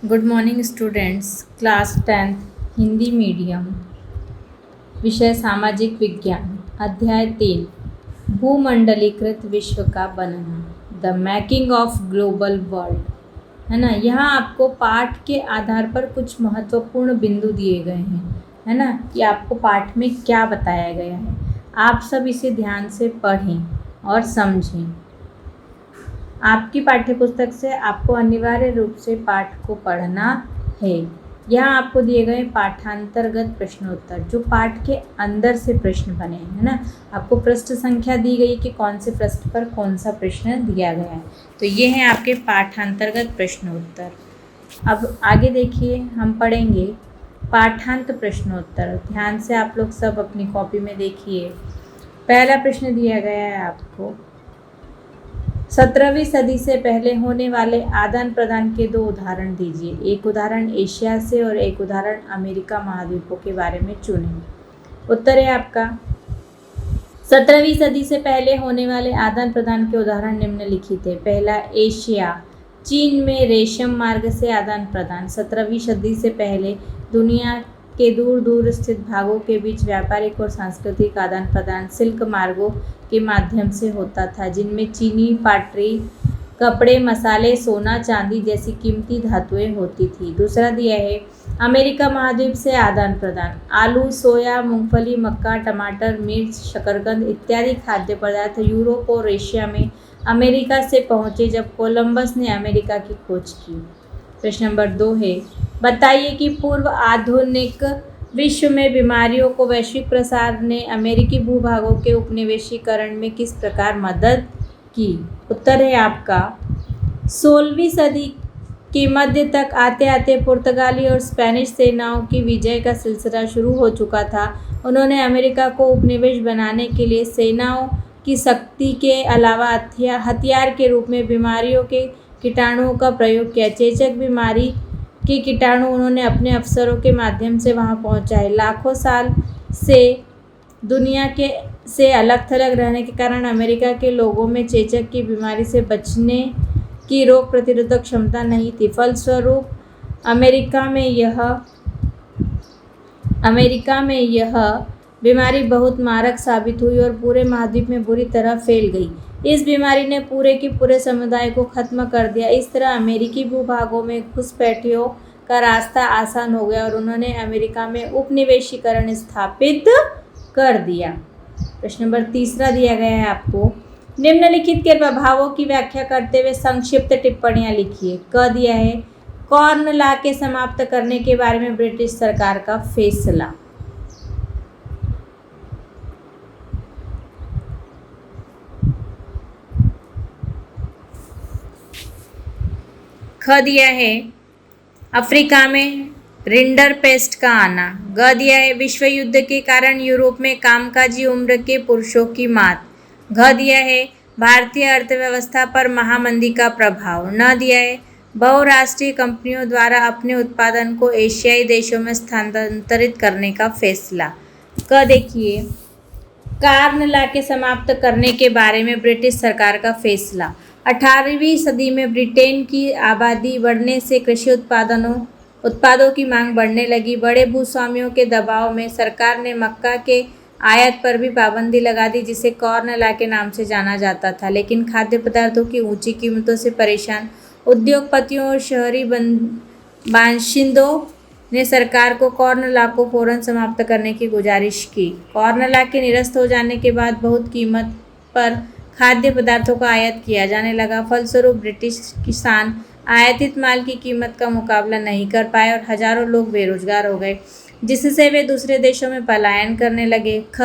Good morning students. Class 10th Hindi medium, विषय सामाजिक विज्ञान, अध्याय 3, भूमंडलीकृत विश्व का बनना, the making of global world. है ना। यहाँ आपको पाठ के आधार पर कुछ महत्वपूर्ण बिंदु दिए गए हैं, है ना, कि आपको पाठ में क्या बताया गया है। आप सब इसे ध्यान से पढ़ें और समझें। आपकी पाठ्यपुस्तक से आपको अनिवार्य रूप से पाठ को पढ़ना है। यहाँ आपको दिए गए पाठांतर्गत प्रश्नोत्तर, जो पाठ के अंदर से प्रश्न बने हैं, है ना। आपको पृष्ठ संख्या दी गई कि कौन से पृष्ठ पर कौन सा प्रश्न दिया गया है। तो ये हैं आपके पाठांतर्गत प्रश्नोत्तर। अब आगे देखिए, हम पढ़ेंगे पाठांत प्रश्नोत्तर। ध्यान से आप लोग सब अपनी कॉपी में देखिए। पहला प्रश्न दिया गया है आपको, 17वीं सदी से पहले होने वाले आदान प्रदान के दो उदाहरण दीजिए। एक उदाहरण एशिया से और एक उदाहरण अमेरिका महाद्वीपों के बारे में चुनें। उत्तर है आपका, 17वीं सदी से पहले होने वाले आदान प्रदान के उदाहरण निम्नलिखित है। पहला, एशिया, चीन में रेशम मार्ग से आदान प्रदान। 17वीं सदी से पहले दुनिया के दूर दूर स्थित भागों के बीच व्यापारिक और सांस्कृतिक आदान प्रदान सिल्क मार्गों के माध्यम से होता था, जिनमें चीनी पाटरी, कपड़े, मसाले, सोना, चांदी जैसी कीमती धातुएं होती थी। दूसरा दिया है, अमेरिका महाद्वीप से आदान प्रदान। आलू, सोया, मूंगफली, मक्का, टमाटर, मिर्च, शकरकंद इत्यादि खाद्य पदार्थ यूरोप और एशिया में अमेरिका से पहुंचे जब कोलंबस ने अमेरिका की खोज की। प्रश्न नंबर 2 है, बताइए कि पूर्व आधुनिक विश्व में बीमारियों को वैश्विक प्रसार ने अमेरिकी भूभागों के उपनिवेशीकरण में किस प्रकार मदद की। उत्तर है आपका, 16वीं सदी के मध्य तक आते आते पुर्तगाली और स्पेनिश सेनाओं की विजय का सिलसिला शुरू हो चुका था। उन्होंने अमेरिका को उपनिवेश बनाने के लिए सेनाओं की शक्ति के अलावा हथियार के रूप में बीमारियों के कीटाणुओं का प्रयोग किया। चेचक बीमारी के कीटाणु उन्होंने अपने अफसरों के माध्यम से वहां पहुंचाए। लाखों साल से दुनिया के से अलग थलग रहने के कारण अमेरिका के लोगों में चेचक की बीमारी से बचने की रोग प्रतिरोधक क्षमता नहीं थी। फलस्वरूप अमेरिका में यह बीमारी बहुत मारक साबित हुई और पूरे महाद्वीप में बुरी तरह फैल गई। इस बीमारी ने पूरे के पूरे समुदाय को खत्म कर दिया। इस तरह अमेरिकी भूभागों में घुसपैठियों का रास्ता आसान हो गया और उन्होंने अमेरिका में उपनिवेशीकरण स्थापित कर दिया। प्रश्न नंबर 3 दिया गया है आपको, निम्नलिखित के प्रभावों की व्याख्या करते हुए संक्षिप्त टिप्पणियां लिखिए। क दिया है, कॉर्न लॉ के समाप्त करने के बारे में ब्रिटिश सरकार का फैसला। ख दिया है, अफ्रीका में रिंडरपेस्ट का आना। ग दिया है, विश्व युद्ध के कारण यूरोप में कामकाजी उम्र के पुरुषों की मात। घ दिया है, भारतीय अर्थव्यवस्था पर महामंदी का प्रभाव। न दिया है, बहुराष्ट्रीय कंपनियों द्वारा अपने उत्पादन को एशियाई देशों में स्थानांतरित करने का फैसला। क देखिए, कॉर्न लॉ के समाप्त करने के बारे में ब्रिटिश सरकार का फैसला। 18वीं सदी में ब्रिटेन की आबादी बढ़ने से कृषि उत्पादों की मांग बढ़ने लगी। बड़े भूस्वामियों के दबाव में सरकार ने मक्का के आयात पर भी पाबंदी लगा दी, जिसे कॉर्न लॉ के नाम से जाना जाता था। लेकिन खाद्य पदार्थों की ऊंची कीमतों से परेशान उद्योगपतियों और शहरी बाशिंदों ने सरकार को कॉर्न लॉ को फौरन समाप्त करने की गुजारिश की। कॉर्न लॉ के निरस्त हो जाने के बाद बहुत कीमत पर खाद्य पदार्थों का आयात किया जाने लगा। फलस्वरूप ब्रिटिश किसान आयातित माल की कीमत का मुकाबला नहीं कर पाए और हजारों लोग बेरोजगार हो गए, जिससे वे दूसरे देशों में पलायन करने लगे। ख,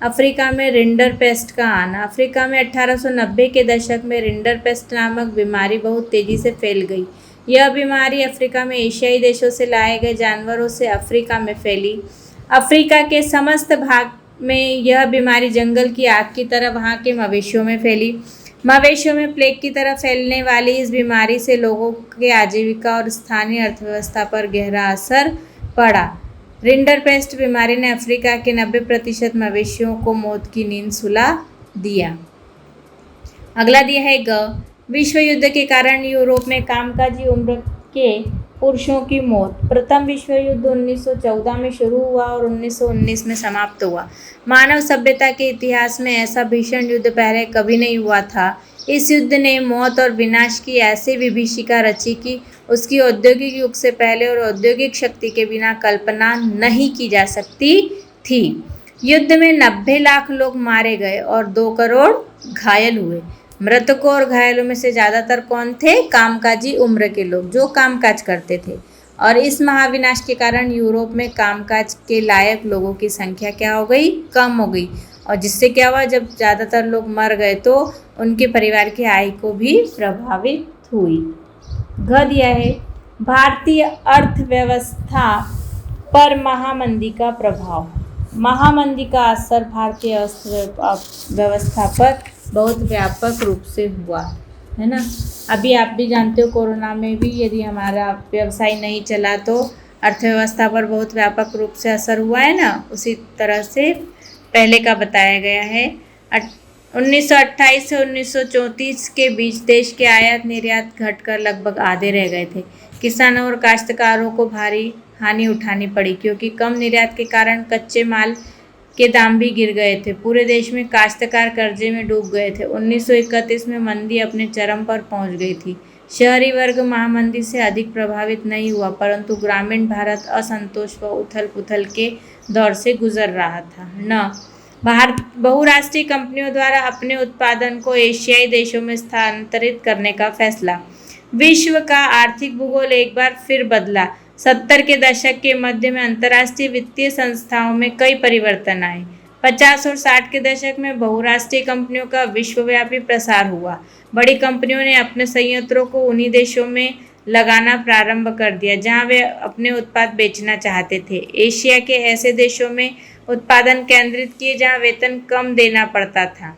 अफ्रीका में रिंडरपेस्ट का आना। अफ्रीका में 1890 के दशक में रिंडरपेस्ट नामक बीमारी बहुत तेजी से फैल गई। यह बीमारी अफ्रीका में एशियाई देशों से लाए गए जानवरों से अफ्रीका में फैली। अफ्रीका के समस्त भाग में यह बीमारी जंगल की आग की तरह वहां के मवेशियों में फैली। मवेशियों में प्लेग की तरह फैलने वाली इस बीमारी से लोगों के आजीविका और स्थानीय अर्थव्यवस्था पर गहरा असर पड़ा। रिंडरपेस्ट बीमारी ने अफ्रीका के 90% मवेशियों को मौत की नींद सुला दिया। अगला दिया है ग, विश्व युद्ध के कारण यूरोप में कामकाजी उम्र के पुरुषों की मौत। प्रथम विश्व युद्ध 1914 में शुरू हुआ और 1919 में समाप्त हुआ। मानव सभ्यता के इतिहास में ऐसा भीषण युद्ध पहले कभी नहीं हुआ था। इस युद्ध ने मौत और विनाश की ऐसी विभीषिका रची कि उसकी औद्योगिक युग से पहले और औद्योगिक शक्ति के बिना कल्पना नहीं की जा सकती थी। युद्ध में 90 लाख लोग मारे गए और 2 करोड़ घायल हुए। मृतकों और घायलों में से ज़्यादातर कौन थे? कामकाजी उम्र के लोग जो कामकाज करते थे। और इस महाविनाश के कारण यूरोप में कामकाज के लायक लोगों की संख्या क्या हो गई? कम हो गई। और जिससे क्या हुआ, जब ज़्यादातर लोग मर गए तो उनके परिवार की आय को भी प्रभावित हुई। घ दिया है भारतीय अर्थव्यवस्था पर महामंदी का प्रभाव। महामंदी का असर भारतीय अर्थव्यवस्था पर बहुत व्यापक रूप से हुआ है ना। अभी आप भी जानते हो कोरोना में भी यदि हमारा व्यवसाय नहीं चला तो अर्थव्यवस्था पर बहुत व्यापक रूप से असर हुआ है ना। उसी तरह से पहले का बताया गया है। 1928 से 1934 के बीच देश के आयात निर्यात घटकर लगभग आधे रह गए थे। किसानों और काश्तकारों को भारी हानि उठानी पड़ी क्योंकि कम निर्यात के कारण कच्चे माल के दाम भी गिर गए थे। पूरे देश में काश्तकार कर्जे में डूब गए थे। 1931 में मंदी अपने चरम पर पहुंच गई थी। शहरी वर्ग महामंदी से अधिक प्रभावित नहीं हुआ, परंतु ग्रामीण भारत असंतोष व उथल पुथल के दौर से गुजर रहा था। न बहुराष्ट्रीय कंपनियों द्वारा अपने उत्पादन को एशियाई देशों में स्थानांतरित करने का फैसला। विश्व का आर्थिक भूगोल एक बार फिर बदला। 70 के दशक के मध्य में अंतर्राष्ट्रीय वित्तीय संस्थाओं में कई परिवर्तन आए। 50 और 60 के दशक में बहुराष्ट्रीय कंपनियों का विश्वव्यापी प्रसार हुआ। बड़ी कंपनियों ने अपने संयंत्रों को उन्हीं देशों में लगाना प्रारंभ कर दिया जहां वे अपने उत्पाद बेचना चाहते थे। एशिया के ऐसे देशों में उत्पादन केंद्रित किए जहां वेतन कम देना पड़ता था।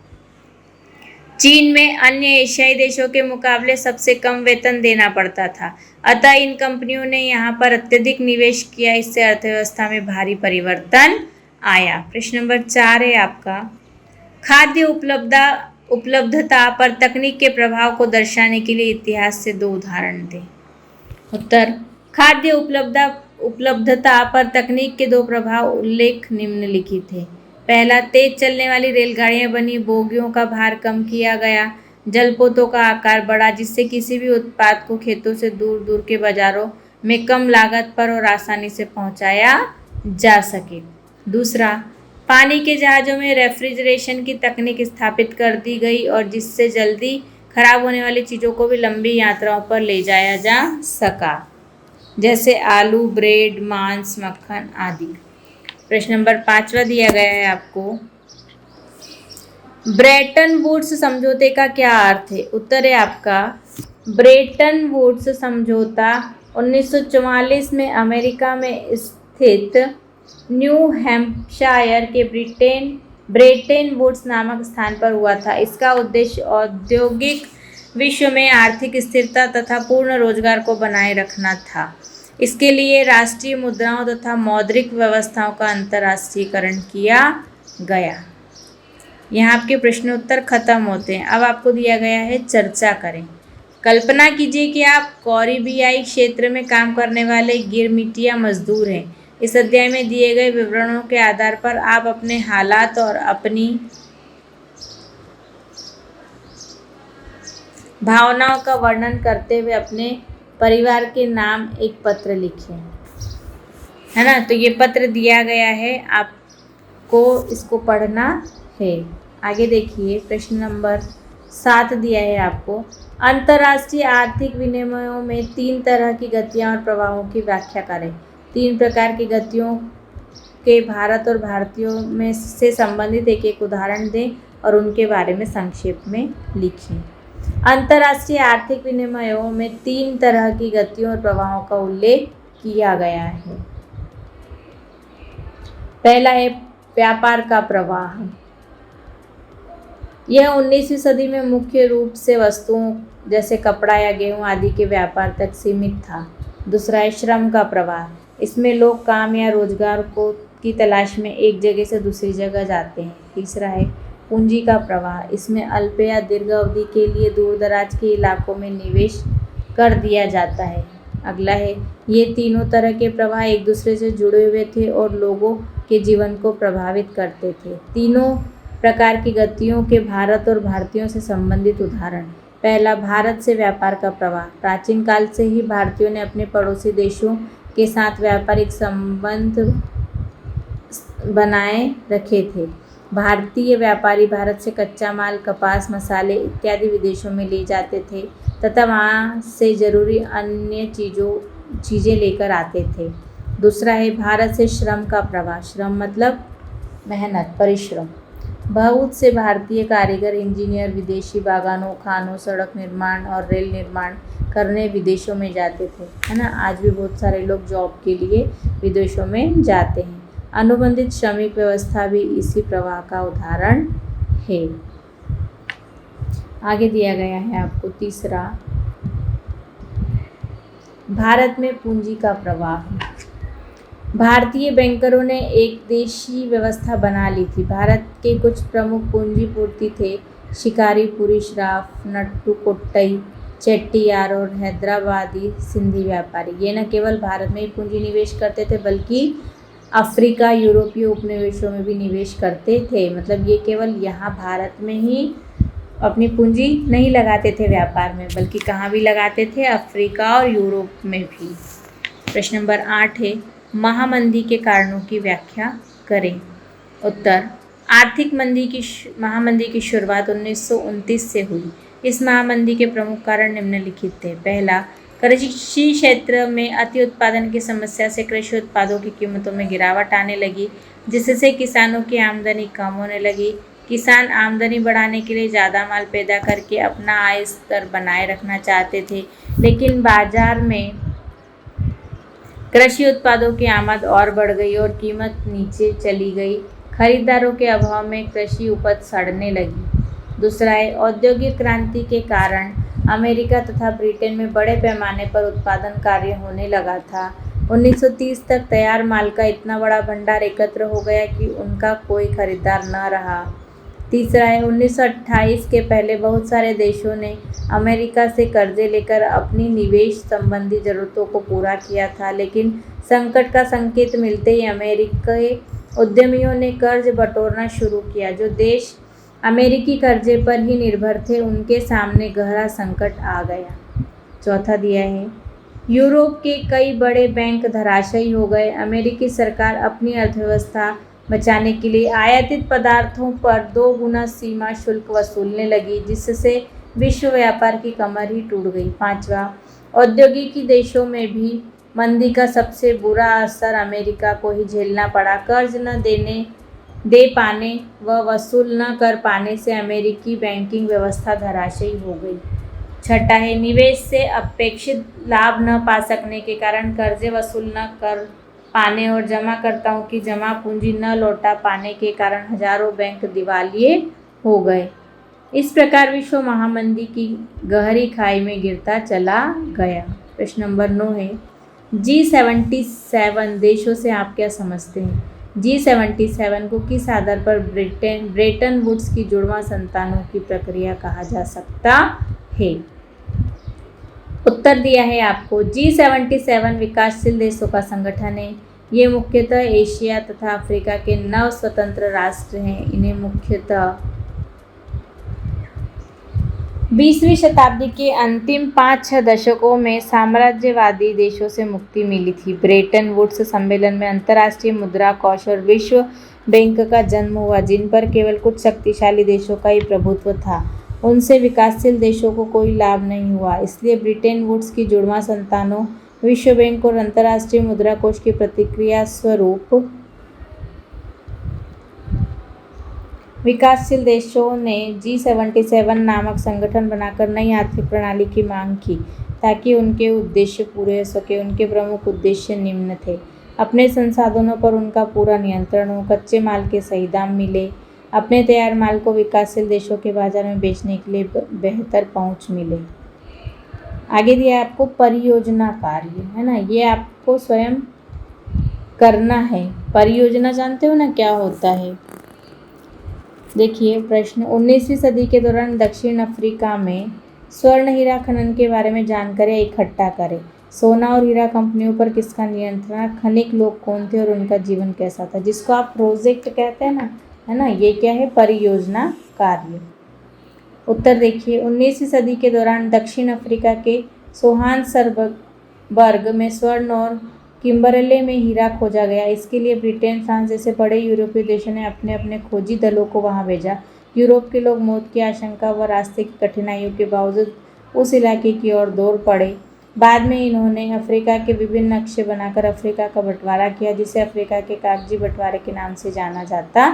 चीन में अन्य एशियाई देशों के मुकाबले सबसे कम वेतन देना पड़ता था। अतः इन कंपनियों ने यहाँ पर अत्यधिक निवेश किया। इससे अर्थव्यवस्था में भारी परिवर्तन आया। प्रश्न नंबर 4 है आपका, खाद्य उपलब्धता पर तकनीक के प्रभाव को दर्शाने के लिए इतिहास से 2 उदाहरण दें। उत्तर, खाद्य उपलब्धता पर तकनीक के 2 प्रभाव उल्लेख निम्नलिखित है। पहला, तेज चलने वाली रेलगाड़ियां बनी, बोगियों का भार कम किया गया, जलपोतों का आकार बढ़ा जिससे किसी भी उत्पाद को खेतों से दूर दूर के बाजारों में कम लागत पर और आसानी से पहुंचाया जा सके। दूसरा, पानी के जहाज़ों में रेफ्रिजरेशन की तकनीक स्थापित कर दी गई और जिससे जल्दी खराब होने वाली चीज़ों को भी लंबी यात्राओं पर ले जाया जा सका, जैसे आलू, ब्रेड, मांस, मक्खन आदि। प्रश्न नंबर 5वां दिया गया है आपको, ब्रेटन वुड्स समझौते का क्या अर्थ है? उत्तर है आपका, ब्रेटन वुड्स समझौता 1944 में अमेरिका में स्थित न्यू हैम्पशायर के ब्रेटन वुड्स नामक स्थान पर हुआ था। इसका उद्देश्य औद्योगिक विश्व में आर्थिक स्थिरता तथा पूर्ण रोजगार को बनाए रखना था। इसके लिए राष्ट्रीय मुद्राओं तथा मौद्रिक व्यवस्थाओं का अंतर्राष्ट्रीयकरण किया गया। यहाँ आपके प्रश्नोत्तर खत्म होते हैं। अब आपको दिया गया है चर्चा करें। कल्पना कीजिए कि आप कैरिबियाई क्षेत्र में काम करने वाले गिरमिटिया मजदूर हैं। इस अध्याय में दिए गए विवरणों के आधार पर आप अपने हालात और अपनी भावनाओं का वर्णन करते हुए अपने परिवार के नाम एक पत्र लिखें, है ना। तो ये पत्र दिया गया है, आपको इसको पढ़ना है। आगे देखिए, प्रश्न नंबर 7 दिया है आपको, अंतर्राष्ट्रीय आर्थिक विनिमयों में 3 तरह की गतियाँ और प्रभावों की व्याख्या करें। 3 प्रकार की गतियों के भारत और भारतीयों में से संबंधित एक उदाहरण दें और उनके बारे में संक्षेप में लिखें। अंतर्राष्ट्रीय आर्थिक विनिमयों में 3 तरह की गतियों और प्रवाहों का उल्लेख किया गया है। पहला है व्यापार का प्रवाह। यह 19वीं सदी में मुख्य रूप से वस्तुओं जैसे कपड़ा या गेहूं आदि के व्यापार तक सीमित था। दूसरा है श्रम का प्रवाह। इसमें लोग काम या रोजगार की तलाश में एक जगह से दूसरी जगह जाते हैं। तीसरा है पूंजी का प्रवाह। इसमें अल्प या दीर्घ अवधि के लिए दूर दराज के इलाकों में निवेश कर दिया जाता है। अगला है, ये तीनों तरह के प्रवाह एक दूसरे से जुड़े हुए थे और लोगों के जीवन को प्रभावित करते थे। तीनों प्रकार की गतियों के भारत और भारतीयों से संबंधित उदाहरण। पहला, भारत से व्यापार का प्रवाह। प्राचीन काल से ही भारतीयों ने अपने पड़ोसी देशों के साथ व्यापारिक संबंध बनाए रखे थे। भारतीय व्यापारी भारत से कच्चा माल, कपास, मसाले इत्यादि विदेशों में ले जाते थे तथा वहाँ से जरूरी अन्य चीज़ें लेकर आते थे। दूसरा है भारत से श्रम का प्रवाह। श्रम मतलब मेहनत, परिश्रम। बहुत से भारतीय कारीगर, इंजीनियर विदेशी बागानों, खानों, सड़क निर्माण और रेल निर्माण करने विदेशों में जाते थे, है ना। आज भी बहुत सारे लोग जॉब के लिए विदेशों में जाते हैं। अनुबंधित श्रमिक व्यवस्था भी इसी प्रवाह का उदाहरण है। आगे दिया गया है आपको तीसरा, भारत में पूंजी का प्रवाह। भारतीय बैंकरों ने एक देशी व्यवस्था बना ली थी। भारत के कुछ प्रमुख पूंजीपूर्ति थे शिकारीपुरी श्राफ, नट्टू कोट्टई, चेट्टियार और हैदराबादी सिंधी व्यापारी। ये न केवल भारत में ही पूंजी निवेश करते थे बल्कि अफ्रीका, यूरोपीय उपनिवेशों में भी निवेश करते थे। मतलब ये केवल यहाँ भारत में ही अपनी पूंजी नहीं लगाते थे व्यापार में, बल्कि कहाँ भी लगाते थे, अफ्रीका और यूरोप में भी। प्रश्न नंबर 8 है, महामंदी के कारणों की व्याख्या करें। उत्तर, आर्थिक महामंदी की शुरुआत 1929 से हुई। इस महामंदी के प्रमुख कारण निम्नलिखित थे। पहला, कृषि क्षेत्र में अति उत्पादन की समस्या से कृषि उत्पादों की कीमतों में गिरावट आने लगी, जिससे किसानों की आमदनी कम होने लगी। किसान आमदनी बढ़ाने के लिए ज़्यादा माल पैदा करके अपना आय स्तर बनाए रखना चाहते थे, लेकिन बाजार में कृषि उत्पादों की आमद और बढ़ गई और कीमत नीचे चली गई। खरीदारों के अभाव में कृषि उपज सड़ने लगी। दूसरा है, औद्योगिक क्रांति के कारण अमेरिका तथा ब्रिटेन में बड़े पैमाने पर उत्पादन कार्य होने लगा था। 1930 तक तैयार माल का इतना बड़ा भंडार एकत्र हो गया कि उनका कोई खरीदार न रहा। तीसरा है, 1928 के पहले बहुत सारे देशों ने अमेरिका से कर्जे लेकर अपनी निवेश संबंधी ज़रूरतों को पूरा किया था, लेकिन संकट का संकेत मिलते ही अमेरिकी उद्यमियों ने कर्ज बटोरना शुरू किया। जो देश अमेरिकी कर्जे पर ही निर्भर थे, उनके सामने गहरा संकट आ गया। चौथा दिया है, यूरोप के कई बड़े बैंक धराशायी हो गए। अमेरिकी सरकार अपनी अर्थव्यवस्था बचाने के लिए आयातित पदार्थों पर 2 गुना सीमा शुल्क वसूलने लगी, जिससे विश्व व्यापार की कमर ही टूट गई। पांचवा, औद्योगिक देशों में भी मंदी का सबसे बुरा असर अमेरिका को ही झेलना पड़ा। कर्ज न दे पाने व वसूल न कर पाने से अमेरिकी बैंकिंग व्यवस्था धराशायी हो गई। छठा है, निवेश से अपेक्षित लाभ न पा सकने के कारण कर्जे वसूल न कर पाने और जमाकर्ताओं की जमा पूंजी न लौटा पाने के कारण हजारों बैंक दिवालिये हो गए। इस प्रकार विश्व महामंदी की गहरी खाई में गिरता चला गया। प्रश्न नंबर 9 है, G77 देशों से आप क्या समझते हैं? G77 को किस आधार पर ब्रेटन वुड्स की जुड़वां संतानों की प्रक्रिया कहा जा सकता है? उत्तर दिया है आपको, G77 विकासशील देशों का संगठन है। ये मुख्यतः एशिया तथा अफ्रीका के 9 स्वतंत्र राष्ट्र हैं। इन्हें मुख्यतः 20वीं शताब्दी के अंतिम 5-6 दशकों में साम्राज्यवादी देशों से मुक्ति मिली थी। ब्रेटन वुड्स सम्मेलन में अंतर्राष्ट्रीय मुद्रा कोष और विश्व बैंक का जन्म हुआ, जिन पर केवल कुछ शक्तिशाली देशों का ही प्रभुत्व था। उनसे विकासशील देशों को कोई लाभ नहीं हुआ। इसलिए ब्रेटन वुड्स की जुड़वां संतानों विश्व बैंक और अंतर्राष्ट्रीय मुद्रा कोष की प्रतिक्रिया स्वरूप विकासशील देशों ने G77 नामक संगठन बनाकर नई आर्थिक प्रणाली की मांग की ताकि उनके उद्देश्य पूरे हो सके। उनके प्रमुख उद्देश्य निम्न थे: अपने संसाधनों पर उनका पूरा नियंत्रण हो, कच्चे माल के सही दाम मिले, अपने तैयार माल को विकासशील देशों के बाजार में बेचने के लिए बेहतर पहुंच मिले। आगे दिया है आपको परियोजना कार्य, है ना, ये आपको स्वयं करना है। परियोजना जानते हो ना क्या होता है? देखिए प्रश्न, 19वीं सदी के दौरान दक्षिण अफ्रीका में स्वर्ण हीरा खनन के बारे में जानकारी इकट्ठा करें। सोना और हीरा कंपनियों पर किसका नियंत्रण? खनिक लोग कौन थे और उनका जीवन कैसा था? जिसको आप प्रोजेक्ट कहते हैं ना, है ना, ये क्या है? परियोजना कार्य। उत्तर देखिए, 19वीं सदी के दौरान दक्षिण अफ्रीका के जोहान्सबर्ग में स्वर्ण और किम्बरले में हीरा खोजा गया। इसके लिए ब्रिटेन, फ्रांस जैसे बड़े यूरोपीय देशों ने अपने अपने खोजी दलों को वहां भेजा। यूरोप के लोग मौत की आशंका व रास्ते की कठिनाइयों के बावजूद उस इलाके की ओर दौड़ पड़े। बाद में इन्होंने अफ्रीका के विभिन्न नक्शे बनाकर अफ्रीका का बंटवारा किया, जिसे अफ्रीका के कागजी बंटवारे के नाम से जाना जाता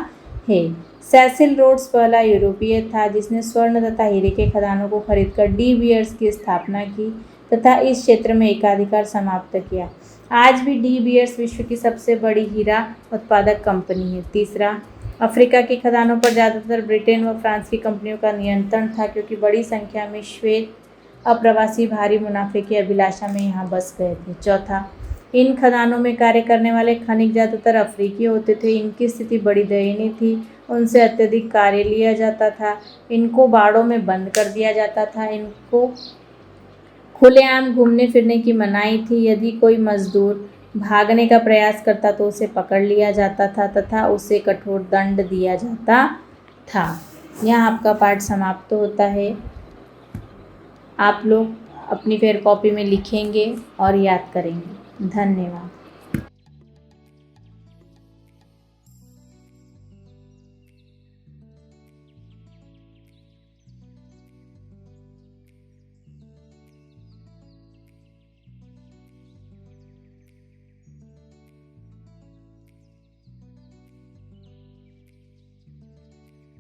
है। सेसिल रोड्स पहला यूरोपीय था जिसने स्वर्ण तथा हीरे के खदानों को खरीदकर डी बीयर्स की स्थापना की तथा इस क्षेत्र में एकाधिकार समाप्त किया। आज भी डी बीयर्स विश्व की सबसे बड़ी हीरा उत्पादक कंपनी है। तीसरा, अफ्रीका के खदानों पर ज़्यादातर ब्रिटेन व फ्रांस की कंपनियों का नियंत्रण था, क्योंकि बड़ी संख्या में श्वेत अप्रवासी भारी मुनाफे की अभिलाषा में यहाँ बस गए थे। चौथा, इन खदानों में कार्य करने वाले खनिक ज़्यादातर अफ्रीकी होते थे। इनकी स्थिति बड़ी दयनीय थी, उनसे अत्यधिक कार्य लिया जाता था, इनको बाड़ों में बंद कर दिया जाता था, इनको खुलेआम घूमने फिरने की मनाही थी। यदि कोई मजदूर भागने का प्रयास करता तो उसे पकड़ लिया जाता था तथा उसे कठोर दंड दिया जाता था। यहाँ आपका पाठ समाप्त होता है। आप लोग अपनी फेयर कॉपी में लिखेंगे और याद करेंगे। धन्यवाद।